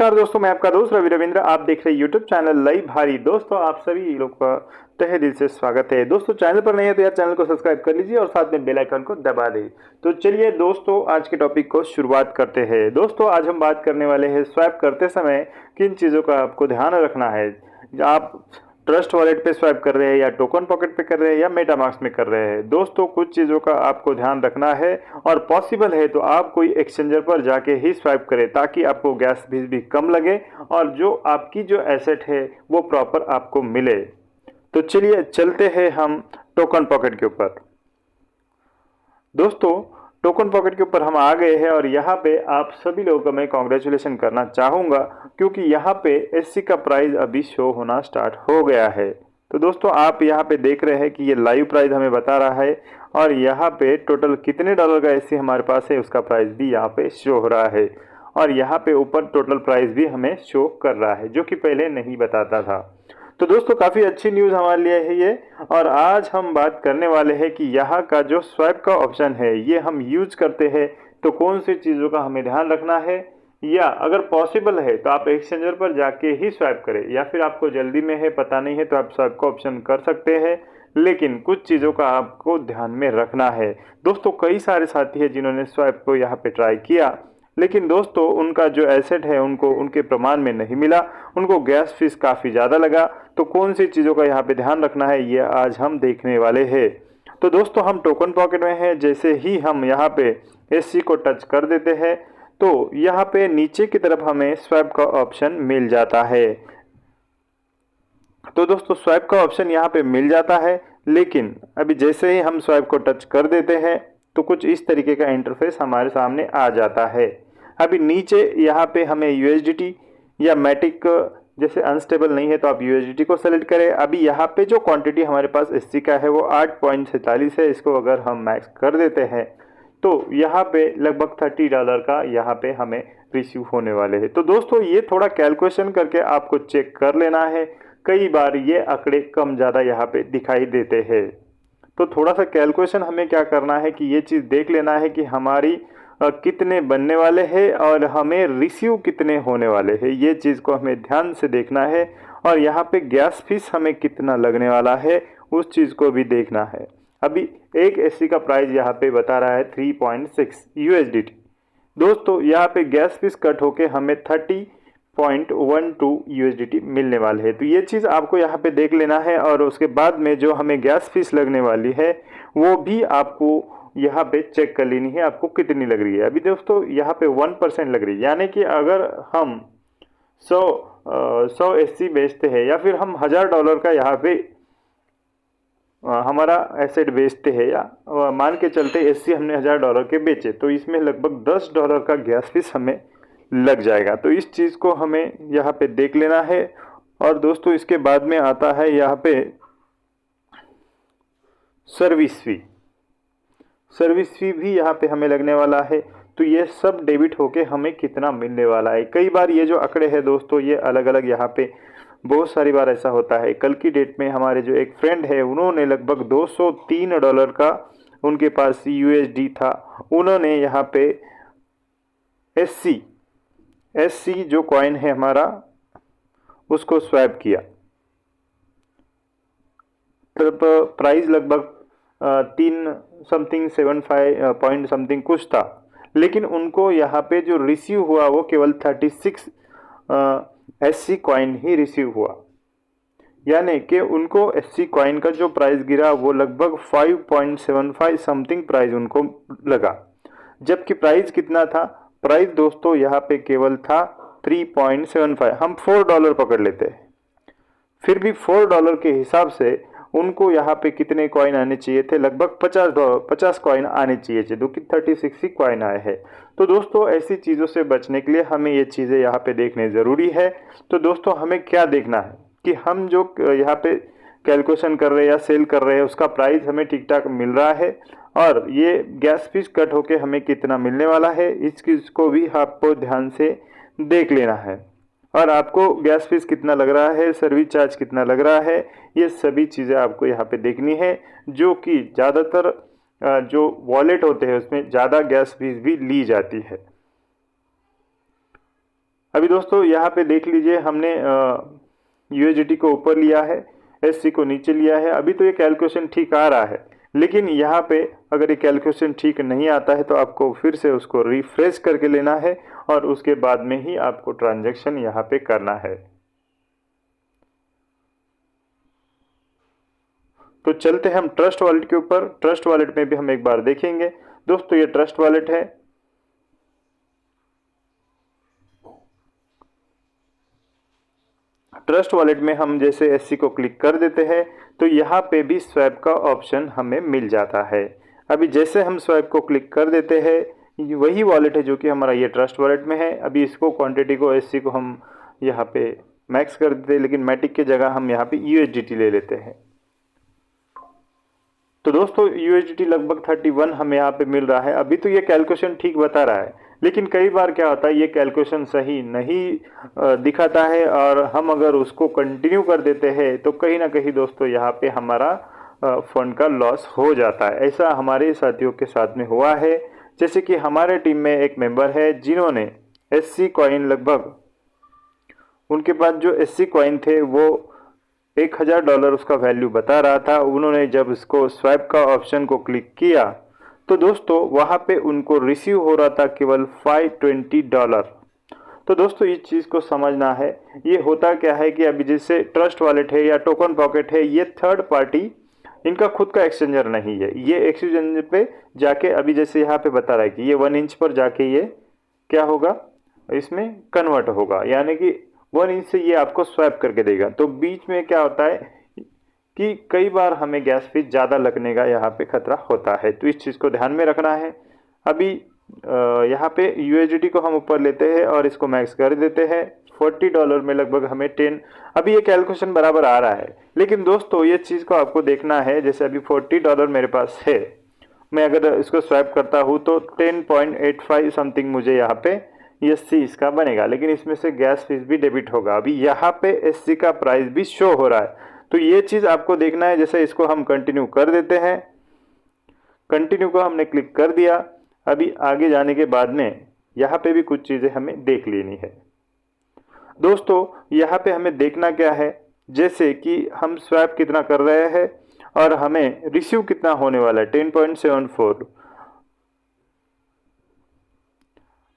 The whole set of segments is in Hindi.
नमस्कार दोस्तों, मैं आपका दोस्त रवि रविंद्र। आप देख रहे हैं यूट्यूब चैनल लाइव भारी। दोस्तों, आप सभी लोग का तहे दिल से स्वागत है। दोस्तों, चैनल पर नहीं है तो यार चैनल को सब्सक्राइब कर लीजिए और साथ में बेल आइकन को दबा दें। तो चलिए दोस्तों, आज के टॉपिक को शुरुआत करते हैं। दोस्तों, आज हम बात करने वाले हैं स्वैप करते समय किन चीज़ों का आपको ध्यान रखना है। आप ट्रस्ट वॉलेट पे स्वैप कर रहे हैं या टोकन पॉकेट पे कर रहे हैं या मेटामास्क में कर रहे हैं। दोस्तों, कुछ चीज़ों का आपको ध्यान रखना है और पॉसिबल है तो आप कोई एक्सचेंजर पर जाके ही स्वैप करें ताकि आपको गैस फीस भी कम लगे और जो आपकी जो एसेट है वो प्रॉपर आपको मिले। तो चलिए चलते हैं हम टोकन पॉकेट के ऊपर। दोस्तों, टोकन पॉकेट के ऊपर हम आ गए हैं और यहाँ पे आप सभी लोगों को मैं कॉन्ग्रेचुलेशन करना चाहूँगा क्योंकि यहाँ पे एससी का प्राइस अभी शो होना स्टार्ट हो गया है। तो दोस्तों, आप यहाँ पे देख रहे हैं कि ये लाइव प्राइस हमें बता रहा है और यहाँ पे टोटल कितने डॉलर का एससी हमारे पास है उसका प्राइस भी यहाँ पे शो हो रहा है और यहाँ पे ऊपर टोटल प्राइस भी हमें शो कर रहा है जो कि पहले नहीं बताता था। तो दोस्तों, काफ़ी अच्छी न्यूज़ हमारे लिए है ये। और आज हम बात करने वाले हैं कि यहाँ का जो स्वैप का ऑप्शन है ये हम यूज करते हैं तो कौन सी चीज़ों का हमें ध्यान रखना है, या अगर पॉसिबल है तो आप एक्सचेंजर पर जाके ही स्वैप करें, या फिर आपको जल्दी में है पता नहीं है तो आप स्वैप का ऑप्शन कर सकते हैं, लेकिन कुछ चीज़ों का आपको ध्यान में रखना है। दोस्तों, कई सारे साथी हैं जिन्होंने स्वैप को यहाँ पे ट्राई किया, लेकिन दोस्तों उनका जो एसेट है उनको उनके प्रमाण में नहीं मिला, उनको गैस फीस काफ़ी ज़्यादा लगा। तो कौन सी चीज़ों का यहाँ पे ध्यान रखना है ये आज हम देखने वाले हैं। तो दोस्तों, हम टोकन पॉकेट में हैं। जैसे ही हम यहाँ पे एससी को टच कर देते हैं तो यहाँ पे नीचे की तरफ हमें स्वैप का ऑप्शन मिल जाता है। तो दोस्तों, स्वैप का ऑप्शन यहाँ पे मिल जाता है, लेकिन अभी जैसे ही हम स्वैप को टच कर देते हैं तो कुछ इस तरीके का इंटरफेस हमारे सामने आ जाता है। अभी नीचे यहाँ पे हमें यूएसडीटी या मैटिक, जैसे अनस्टेबल नहीं है तो आप यूएसडीटी को सेलेक्ट करें। अभी यहाँ पे जो क्वांटिटी हमारे पास एससी का है वो 8.47 है। इसको अगर हम मैक्स कर देते हैं तो यहाँ पे लगभग $30 का यहाँ पे हमें रिसीव होने वाले हैं। तो दोस्तों, ये थोड़ा कैलकुलेशन करके आपको चेक कर लेना है। कई बार ये आंकड़े कम ज़्यादा यहाँ पे दिखाई देते हैं, तो थोड़ा सा कैलकुलेशन हमें क्या करना है कि ये चीज़ देख लेना है कि हमारी कितने बनने वाले हैं और हमें रिसीव कितने होने वाले हैं। ये चीज़ को हमें ध्यान से देखना है और यहाँ पे गैस फीस हमें कितना लगने वाला है उस चीज़ को भी देखना है। अभी एक एससी का प्राइस यहाँ पे बता रहा है 3.6 यूएसडीटी। दोस्तों, यहाँ पे गैस फीस कट होके हमें 30.12 यूएसडीटी मिलने वाले हैं। तो ये चीज़ आपको यहाँ पे देख लेना है और उसके बाद में जो हमें गैस फीस लगने वाली है वो भी आपको यहाँ पे चेक कर लेनी है आपको कितनी लग रही है। अभी दोस्तों, यहाँ पे 1% लग रही है, यानी कि अगर हम 100 एससी बेचते हैं या फिर हम $1000 का यहाँ पे हमारा एसेट बेचते हैं, या मान के चलते एससी हमने $1000 के बेचे तो इसमें लगभग $10 का गैस फीस हमें लग जाएगा। तो इस चीज़ को हमें यहाँ पे देख लेना है। और दोस्तों, इसके बाद में आता है यहाँ पे सर्विस फी। सर्विस फी भी यहाँ पे हमें लगने वाला है। तो ये सब डेबिट होके हमें कितना मिलने वाला है। कई बार ये जो आंकड़े हैं दोस्तों ये अलग अलग यहाँ पे बहुत सारी बार ऐसा होता है। कल की डेट में हमारे जो एक फ्रेंड है उन्होंने लगभग $203 का उनके पास यूएसडी था, उन्होंने यहाँ पे एससी जो कॉइन है हमारा उसको स्वैप किया। तब प्राइस लगभग 3.75 पॉइंट समथिंग कुछ था, लेकिन उनको यहाँ पे जो रिसीव हुआ वो केवल 36 एससी कॉइन ही रिसीव हुआ, यानी कि उनको एससी कॉइन का जो प्राइस गिरा वो लगभग 5.75 समथिंग प्राइस उनको लगा। जबकि प्राइस कितना था, प्राइस दोस्तों यहाँ पे केवल था 3.75। हम $4 पकड़ लेते हैं, फिर भी $4 के हिसाब से उनको यहाँ पे कितने कॉइन आने चाहिए थे, लगभग 50 कॉइन आने चाहिए थे, जो कि 36 ही कॉइन आए हैं। तो दोस्तों, ऐसी चीज़ों से बचने के लिए हमें ये चीज़ें यहाँ पे देखने ज़रूरी है। तो दोस्तों, हमें क्या देखना है कि हम जो यहाँ पे कैलकुलेशन कर रहे हैं या सेल कर रहे हैं उसका प्राइस हमें ठीक ठाक मिल रहा है और ये गैस फीस कट होके हमें कितना मिलने वाला है इस चीज़ को भी आपको ध्यान से देख लेना है। और आपको गैस फीस कितना लग रहा है, सर्विस चार्ज कितना लग रहा है, ये सभी चीज़ें आपको यहाँ पे देखनी है, जो कि ज़्यादातर जो वॉलेट होते हैं उसमें ज़्यादा गैस फीस भी ली जाती है। अभी दोस्तों यहाँ पे देख लीजिए, हमने यूएसडीटी को ऊपर लिया है, एससी को नीचे लिया है। अभी तो ये कैलकुलेशन ठीक आ रहा है, लेकिन यहाँ पे अगर ये कैलकुलेशन ठीक नहीं आता है तो आपको फिर से उसको रिफ्रेश करके लेना है और उसके बाद में ही आपको ट्रांजैक्शन यहाँ पे करना है। तो चलते हैं हम ट्रस्ट वॉलेट के ऊपर। ट्रस्ट वॉलेट में भी हम एक बार देखेंगे। दोस्तों ये ट्रस्ट वॉलेट है। ट्रस्ट वॉलेट में हम जैसे एससी को क्लिक कर देते हैं तो यहाँ पे भी स्वैप का ऑप्शन हमें मिल जाता है। अभी जैसे हम स्वैप को क्लिक कर देते हैं, वही वॉलेट है जो कि हमारा ये ट्रस्ट वॉलेट में है। अभी इसको क्वांटिटी को एससी को हम यहाँ पे मैक्स कर देते हैं, लेकिन मैटिक की जगह हम यहाँ पे यूएसडीटी ले लेते हैं। तो दोस्तों यूएसडीटी लगभग 31 हमें यहाँ पे मिल रहा है। अभी तो ये कैलकुलेशन ठीक बता रहा है, लेकिन कई बार क्या होता है ये कैलकुलेशन सही नहीं दिखाता है और हम अगर उसको कंटिन्यू कर देते हैं तो कहीं ना कहीं दोस्तों यहाँ पे हमारा फंड का लॉस हो जाता है। ऐसा हमारे साथियों के साथ में हुआ है। जैसे कि हमारे टीम में एक मेंबर है जिन्होंने एससी कॉइन, लगभग उनके पास जो एससी कॉइन थे वो $1000 उसका वैल्यू बता रहा था। उन्होंने जब इसको स्वैप का ऑप्शन को क्लिक किया तो दोस्तों वहाँ पे उनको रिसीव हो रहा था केवल $520। तो दोस्तों इस चीज़ को समझना है। ये होता क्या है कि अभी जैसे ट्रस्ट वॉलेट है या टोकन पॉकेट है, ये थर्ड पार्टी, इनका खुद का एक्सचेंजर नहीं है। ये एक्सचेंजर पे जाके अभी जैसे यहाँ पे बता रहा है कि ये 1 इंच पर जाके ये क्या होगा, इसमें कन्वर्ट होगा, यानी कि 1 इंच से ये आपको स्वैप करके देगा। तो बीच में क्या होता है कि कई बार हमें गैस फीस ज़्यादा लगने का यहाँ पे खतरा होता है, तो इस चीज़ को ध्यान में रखना है। अभी यहाँ पे यूएसडीटी को हम ऊपर लेते हैं और इसको मैक्स कर देते हैं। $40 में लगभग हमें 10, अभी ये कैलकुलेशन बराबर आ रहा है, लेकिन दोस्तों ये चीज़ को आपको देखना है। जैसे अभी $40 मेरे पास है, मैं अगर इसको स्वैप करता हूँ तो 10.85 समथिंग मुझे यहाँ पे एससी इसका बनेगा, लेकिन इसमें से गैस फीस भी डेबिट होगा। अभी यहाँ पे एससी का प्राइस भी शो हो रहा है, तो ये चीज़ आपको देखना है। जैसे इसको हम कंटिन्यू कर देते हैं, कंटिन्यू को हमने क्लिक कर दिया। अभी आगे जाने के बाद में यहाँ पे भी कुछ चीज़ें हमें देख लेनी है। दोस्तों यहाँ पे हमें देखना क्या है, जैसे कि हम स्वैप कितना कर रहे हैं और हमें रिसीव कितना होने वाला है, 10.74।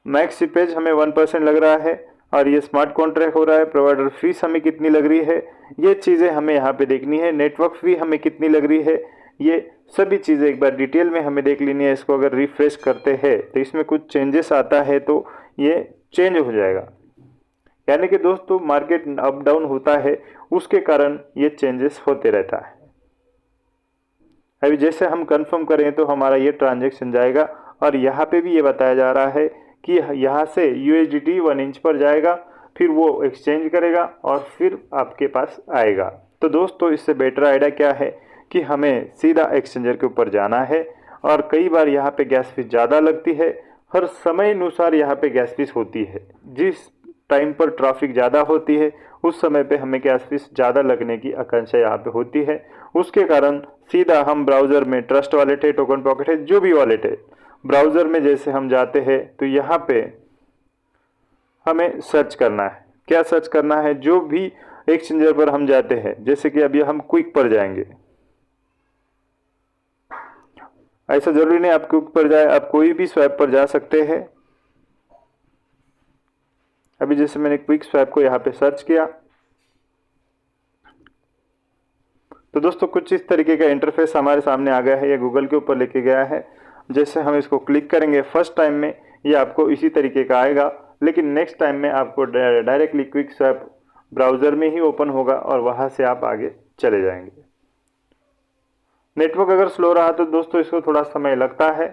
मैक्स सीपेज हमें 1% लग रहा है और ये स्मार्ट कॉन्ट्रैक्ट हो रहा है। प्रोवाइडर फीस हमें कितनी लग रही है, ये चीज़ें हमें यहाँ पे देखनी है। नेटवर्क फी हमें कितनी लग रही है, ये सभी चीज़ें एक बार डिटेल में हमें देख लेनी है। इसको अगर रिफ्रेश करते हैं तो इसमें कुछ चेंजेस आता है तो ये चेंज हो जाएगा, यानी कि दोस्तों मार्केट अप डाउन होता है, उसके कारण ये चेंजेस होते रहता है। अभी जैसे हम कंफर्म करें तो हमारा ये ट्रांजैक्शन जाएगा और यहाँ पे भी ये बताया जा रहा है कि यहाँ से यूएसडीटी 1 इंच पर जाएगा, फिर वो एक्सचेंज करेगा और फिर आपके पास आएगा। तो दोस्तों इससे बेटर आइडिया क्या है कि हमें सीधा एक्सचेंजर के ऊपर जाना है और कई बार यहाँ पे गैस फीस ज़्यादा लगती है। हर समय अनुसार यहाँ पे गैस फीस होती है। जिस टाइम पर ट्रैफिक ज़्यादा होती है उस समय पे हमें गैस फीस ज़्यादा लगने की आकांक्षा यहाँ पे होती है। उसके कारण सीधा हम ब्राउज़र में ट्रस्ट वॉलेट है, टोकन पॉकेट है, जो भी वॉलेट है, ब्राउज़र में जैसे हम जाते हैं तो यहाँ पे हमें सर्च करना है। क्या सर्च करना है, जो भी एक्सचेंजर पर हम जाते हैं, जैसे कि अभी हम क्विक पर जाएंगे। ऐसा जरूरी नहीं आप क्विक पर जाए, आप कोई भी स्वैप पर जा सकते हैं। अभी जैसे मैंने क्विक स्वैप को यहाँ पे सर्च किया तो दोस्तों कुछ इस तरीके का इंटरफेस हमारे सामने आ गया है। ये गूगल के ऊपर लेके गया है। जैसे हम इसको क्लिक करेंगे फर्स्ट टाइम में ये आपको इसी तरीके का आएगा, लेकिन नेक्स्ट टाइम में आपको डायरेक्टली क्विक स्वैप ब्राउज़र में ही ओपन होगा और वहाँ से आप आगे चले जाएंगे। नेटवर्क अगर स्लो रहा तो दोस्तों इसको थोड़ा समय लगता है।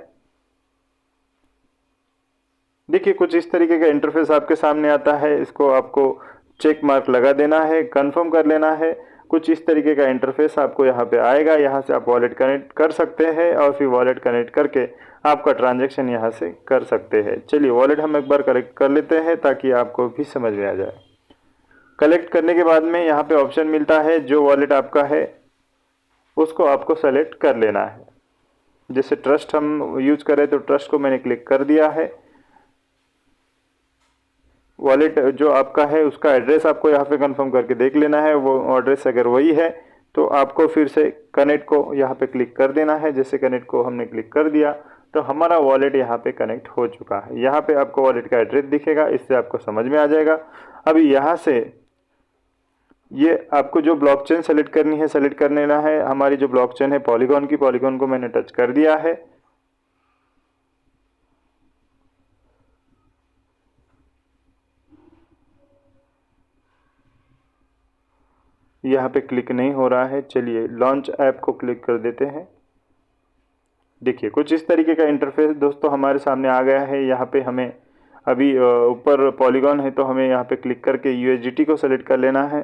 देखिए कुछ इस तरीके का इंटरफेस आपके सामने आता है। इसको आपको चेक मार्क लगा देना है, कंफर्म कर लेना है। कुछ इस तरीके का इंटरफेस आपको यहाँ पे आएगा। यहाँ से आप वॉलेट कनेक्ट कर सकते हैं और फिर वॉलेट कनेक्ट करके आपका ट्रांजैक्शन यहाँ से कर सकते हैं। चलिए वॉलेट हम एक बार कलेक्ट कर लेते हैं ताकि आपको भी समझ में आ जाए। कलेक्ट करने के बाद में यहाँ पे ऑप्शन मिलता है, जो वॉलेट आपका है उसको आपको सेलेक्ट कर लेना है। जैसे ट्रस्ट हम यूज करें तो ट्रस्ट को मैंने क्लिक कर दिया है। वॉलेट जो आपका है उसका एड्रेस आपको यहाँ पे कंफर्म करके देख लेना है। वो एड्रेस अगर वही है तो आपको फिर से कनेक्ट को यहाँ पे क्लिक कर देना है। जैसे कनेक्ट को हमने क्लिक कर दिया तो हमारा वॉलेट यहाँ पे कनेक्ट हो चुका है। यहाँ पे आपको वॉलेट का एड्रेस दिखेगा, इससे आपको समझ में आ जाएगा। अभी यहाँ से ये आपको जो ब्लॉकचेन सेलेक्ट करनी है, सेलेक्ट कर लेना है। हमारी जो ब्लॉकचेन है पॉलीगॉन की, पॉलीगॉन को मैंने टच कर दिया है। यहाँ पे क्लिक नहीं हो रहा है। चलिए लॉन्च ऐप को क्लिक कर देते हैं। देखिए कुछ इस तरीके का इंटरफेस दोस्तों हमारे सामने आ गया है। यहाँ पे हमें अभी ऊपर पॉलीगॉन है तो हमें यहाँ पे क्लिक करके USDT को सेलेक्ट कर लेना है।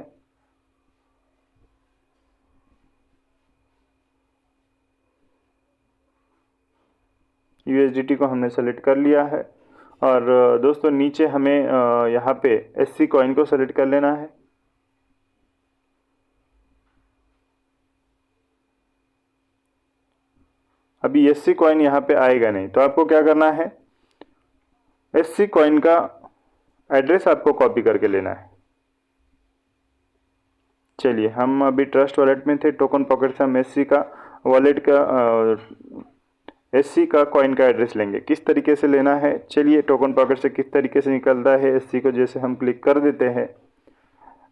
USDT को हमने सेलेक्ट कर लिया है और दोस्तों नीचे हमें यहाँ पे SC कॉइन को सेलेक्ट कर लेना है। अभी SC कॉइन यहाँ पे आएगा नहीं, तो आपको क्या करना है, SC कॉइन का एड्रेस आपको कॉपी करके लेना है। चलिए हम अभी ट्रस्ट वॉलेट में थे, टोकन पॉकेट से हम SC का वॉलेट का SC का कॉइन का एड्रेस लेंगे। किस तरीके से लेना है, चलिए टोकन पॉकेट से किस तरीके से निकलता है SC को जैसे हम क्लिक कर देते हैं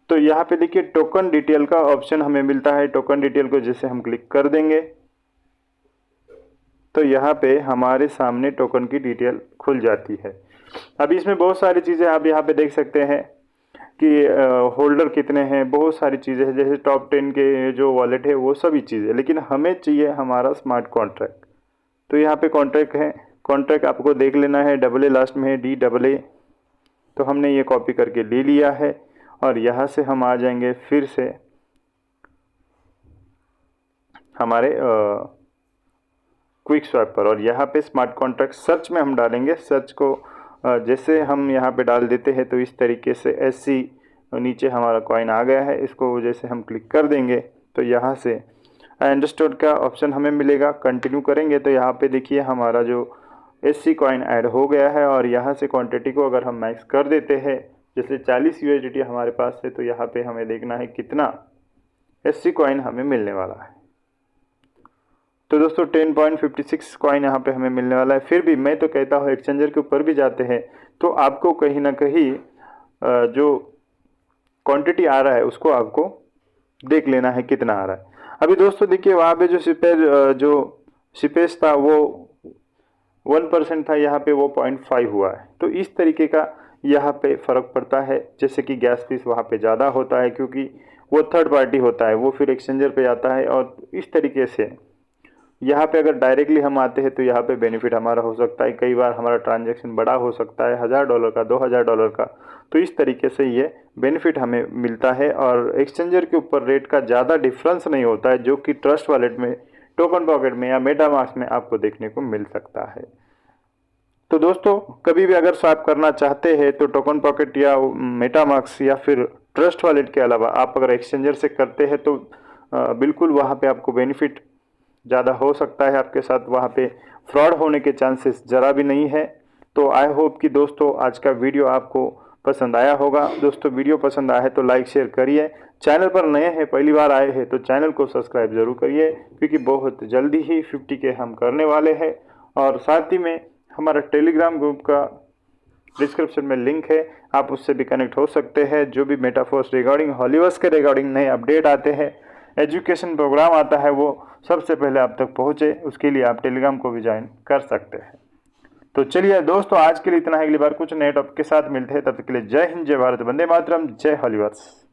तो यहाँ पे देखिए टोकन डिटेल का ऑप्शन हमें मिलता है। टोकन डिटेल को जैसे हम क्लिक कर देंगे तो यहाँ पे हमारे सामने टोकन की डिटेल खुल जाती है। अभी इसमें बहुत सारी चीज़ें आप यहाँ पे देख सकते हैं कि होल्डर कितने हैं, बहुत सारी चीज़ें हैं, जैसे टॉप 10 के जो वॉलेट है वो सभी चीज़ें। लेकिन हमें चाहिए हमारा स्मार्ट कॉन्ट्रैक्ट, तो यहाँ पे कॉन्ट्रैक्ट है। कॉन्ट्रैक्ट आपको देख लेना है, AA लास्ट में है, DAA। तो हमने ये कॉपी करके ले लिया है और यहाँ से हम आ जाएंगे फिर से हमारे क्विक स्वैप पर और यहाँ पे स्मार्ट कॉन्ट्रैक्ट सर्च में हम डालेंगे। सर्च को जैसे हम यहाँ पे डाल देते हैं तो इस तरीके से SC नीचे हमारा कॉइन आ गया है। इसको जैसे हम क्लिक कर देंगे तो यहाँ से आई अंडरस्टूड का ऑप्शन हमें मिलेगा। कंटिन्यू करेंगे तो यहाँ पे देखिए हमारा जो SC कॉइन ऐड हो गया है और यहाँ से क्वांटिटी को अगर हम मैक्स कर देते हैं, जैसे 40 USDT हमारे पास है, तो यहाँ पे हमें देखना है कितना SC कॉइन हमें मिलने वाला है। तो दोस्तों 10.56 कॉइन यहाँ पे हमें मिलने वाला है। फिर भी मैं तो कहता हूँ एक्सचेंजर के ऊपर भी जाते हैं तो आपको कहीं ना कहीं जो क्वांटिटी आ रहा है उसको आपको देख लेना है कितना आ रहा है। अभी दोस्तों देखिए वहाँ पे जो सिपेज था वो 1% था, यहाँ पे वो 0.5 हुआ है। तो इस तरीके का यहाँ पे फ़र्क पड़ता है। जैसे कि गैस फीस वहाँ पे ज़्यादा होता है क्योंकि वो थर्ड पार्टी होता है, वो फिर एक्सचेंजर पे जाता है। और इस तरीके से यहाँ पे अगर डायरेक्टली हम आते हैं तो यहाँ पे बेनिफिट हमारा हो सकता है। कई बार हमारा ट्रांजैक्शन बड़ा हो सकता है, $1000 का, $2000 का। तो इस तरीके से ये बेनिफिट हमें मिलता है और एक्सचेंजर के ऊपर रेट का ज़्यादा डिफरेंस नहीं होता है, जो कि ट्रस्ट वॉलेट में, टोकन पॉकेट में या मेटामास्क में आपको देखने को मिल सकता है। तो दोस्तों कभी भी अगर स्वैप करना चाहते हैं तो टोकन पॉकेट या मेटामास्क या फिर ट्रस्ट वॉलेट के अलावा आप अगर एक्सचेंजर से करते हैं तो बिल्कुल वहाँ पे आपको बेनिफिट ज़्यादा हो सकता है आपके साथ। वहाँ पे फ्रॉड होने के चांसेस ज़रा भी नहीं है। तो आई होप कि दोस्तों आज का वीडियो आपको पसंद आया होगा। दोस्तों वीडियो पसंद आया है तो लाइक शेयर करिए। चैनल पर नए हैं, पहली बार आए हैं तो चैनल को सब्सक्राइब ज़रूर करिए, क्योंकि बहुत जल्दी ही 50K हम करने वाले हैं। और साथ ही में हमारा टेलीग्राम ग्रुप का डिस्क्रिप्शन में लिंक है, आप उससे भी कनेक्ट हो सकते हैं। जो भी मेटाफोर्स रिगार्डिंग हॉलीवर्स के रिगार्डिंग नए अपडेट आते हैं, एजुकेशन प्रोग्राम आता है, वो सबसे पहले आप तक पहुँचे, उसके लिए आप टेलीग्राम को भी ज्वाइन कर सकते हैं। तो चलिए दोस्तों आज के लिए इतना है। अगली बार कुछ नए टॉपिक के साथ मिलते हैं, तब तक के लिए जय हिंद, जय भारत, वंदे मातरम, जय हॉलीवर्स।